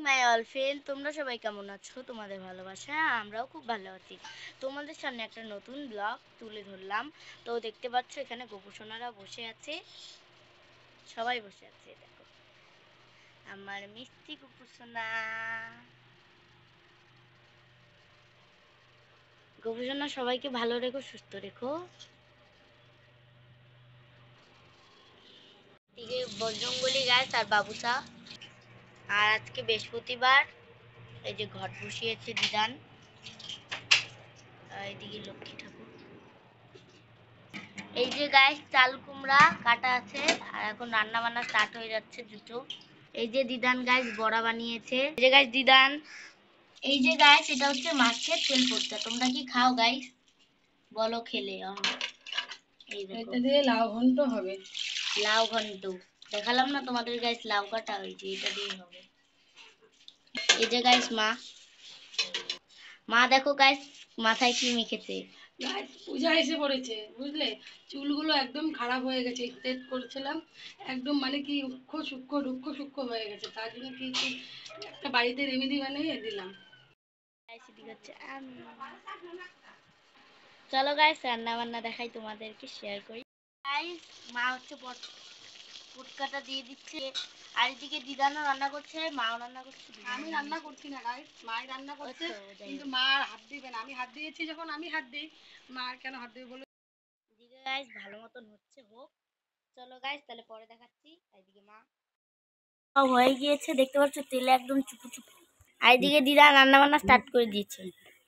My all friend, তোমরা সবাই কেমন আছো? তোমাদের ভালোবাসা আমরাও খুব ভালো আছি। তোমাদের সামনে একটা নতুন ব্লগ তুলে ধরলাম। তো দেখতে পাচ্ছ এখানে গোপুসোনারা বসে আছে, সবাই বসে আছে। দেখো আমার মিষ্টি গোপুসোনা। গোপুসোনা সবাইকে ভালো রেখো, সুস্থ রেখো। এদিকে বজরঙ্গলি গাছ আর বাবুসা। আর আজকে বৃহস্পতিবার, এই যে ঘট বসিয়েছে দিদান। এইদিকে লক্ষ্মী ঠাকুর। এই যে গাইস চাল কুমড়া কাটা আছে, আর এখন রান্না বান্না স্টার্ট হয়ে যাচ্ছে দুটো। এই যে দিদান গাইস বড়া বানিয়েছে। এই যে গাইস দিদান, এই যে গাইস এটা হচ্ছে মাছের তেল ভর্তা। তোমরা কি খাও গাইস? বলো খেলে। এই দেখো এটা দিয়ে লাউ ঘন্ট হবে। লাউ ঘন্ট দেখালাম না তোমাদের গাইস, লাউ কাটা হয়েছে, এটা দিয়ে হবে। এই যে গাইস মা দেখো গাইস মাথায় কি মেখেছে। গাইস পূজা এসে পড়েছে, বুঝলে? চুলগুলো একদম খারাপ হয়ে গেছে, স্ট্রেট করছিলাম, একদম মানে কি রুক্ষ সূক্ষ্ম হয়ে গেছে। তার জন্য কি একটা বাড়িতে রেমেডি বানিয়ে দিলাম। চলো গাইস রান্না বান্না দেখাই, তোমাদেরকে শেয়ার করি। গাইস মা হচ্ছে পুটকাটা দিয়ে দিচ্ছে, আর এদিকে দিদানও রান্না করছে, মাও রান্না করছে। আমি রান্না করছি না গাইস, মাই রান্না করছে, কিন্তু মা আর হাত দিবে না। আমি হাত দিয়েছি যখন আমি হাত দিই, মা আর কেন হাত দিবে বলে। এদিকে গাইস ভালো মতন হচ্ছে, হোক। চলো গাইস তাহলে পরে দেখাচ্ছি। এদিকে মা হয়ে গিয়েছে, দেখতে পাচ্ছ তেলে একদম চুপু চুপু। আর এদিকে দিদা রান্না বান্না স্টার্ট করে দিয়েছে।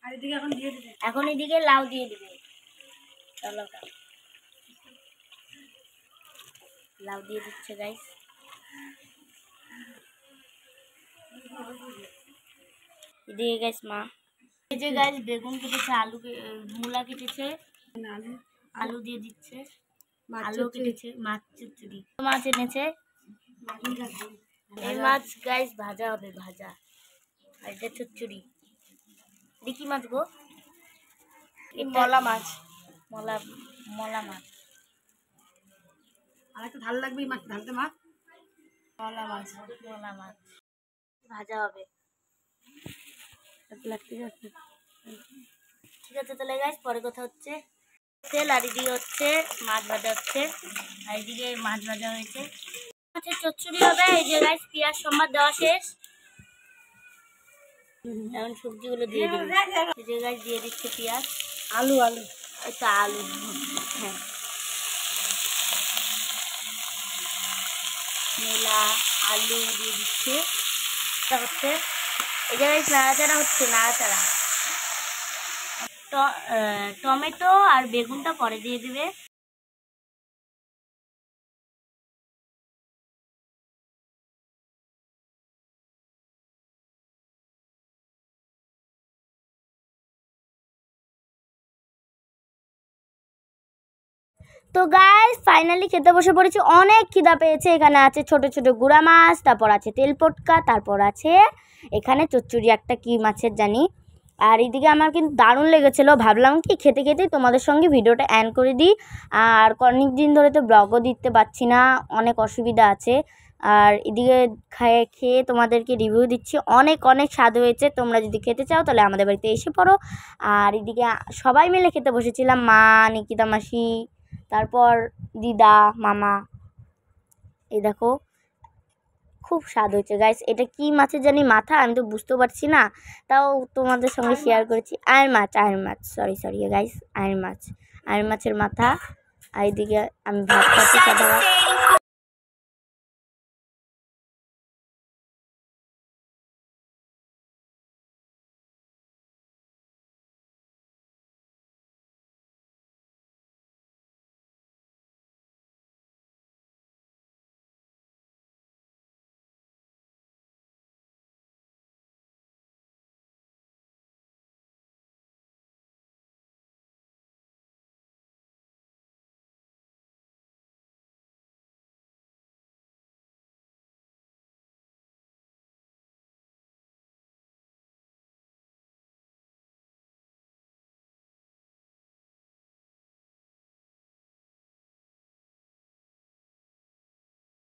আর এদিকে এখন দিয়ে দিবে, এখন এদিকে লাউ দিয়ে দিবে। চলো লাউ দিয়ে দিচ্ছে গাইস। এদিকে গাইস মা, এই যে গাইস বেগুন কেটেছে, মূলা কেটেছে, আলু দিয়ে দিচ্ছে, আলু কেটেছে, মাছ চচ্চড়ি মাছ এনেছে। এই মাছ গাইস ভাজা হবে, ভাজা। আর এটা চচ্চড়ি। এটা কি মাছ গো? মলা মাছ। মলা মাছ। আর একটু ঝাল লাগবে মাছ ঢালতে। মাছ মলা মাছ ভাজা হবে। ঠিক আছে তাহলে গাইস পরে কথা হচ্ছে। তেল আর এদিকে হচ্ছে মাছ ভাজা হচ্ছে, আর এদিকে মাছ ভাজা হয়েছে, মাছের চচ্চড়ি হবে। এই যে গাইস পেঁয়াজ সম্বাদ দেওয়া শেষ, এখন সবজিগুলো দিয়ে দিবে। এই যে গাইস দিয়ে দিচ্ছে পেঁয়াজ, আলু এটা আলু, হ্যাঁ মূলা আলু দিয়ে দিচ্ছে। এটা হচ্ছে এই যে গাইস নাড়াচাড়া হচ্ছে, নাড়াচাড়া। টমেটো আর বেগুনটা পরে দিয়ে দিবে। তো গাইস ফাইনালি খেতে বসে পড়েছি, অনেক খিদা পেয়েছে। এখানে আছে ছোট ছোট গুড়া মাছ, তারপর আছে তেল পটকা, তারপর আছে এখানে চচ্চড়ি একটা কি মাছের জানি। আর এদিকে আমার কিন্তু দারুণ লেগেছিলো, ভাবলাম কি খেতে খেতেই তোমাদের সঙ্গে ভিডিওটা অ্যাড করে দিই। আর অনেক দিন ধরে তো ব্লগও দিতে পারছি না, অনেক অসুবিধা আছে। আর এদিকে খেয়ে তোমাদেরকে রিভিউ দিচ্ছি, অনেক অনেক স্বাদ হয়েছে। তোমরা যদি খেতে চাও তাহলে আমাদের বাড়িতে এসে পড়ো। আর এদিকে সবাই মিলে খেতে বসেছিলাম, মা, নিকিতা মাসি, তারপর দিদা, মামা। এই দেখো খুব স্বাদ হয়েছে গাইস। এটা কি মাছের জানি মাথা, আমি তো বুঝতেও পারছি না, তাও তোমাদের সঙ্গে শেয়ার করেছি। আয়ের মাছ সরি গাইস, আয়ের মাছের মাথা। আর এদিকে আমি ভাত খাচ্ছি সাদা ভাত।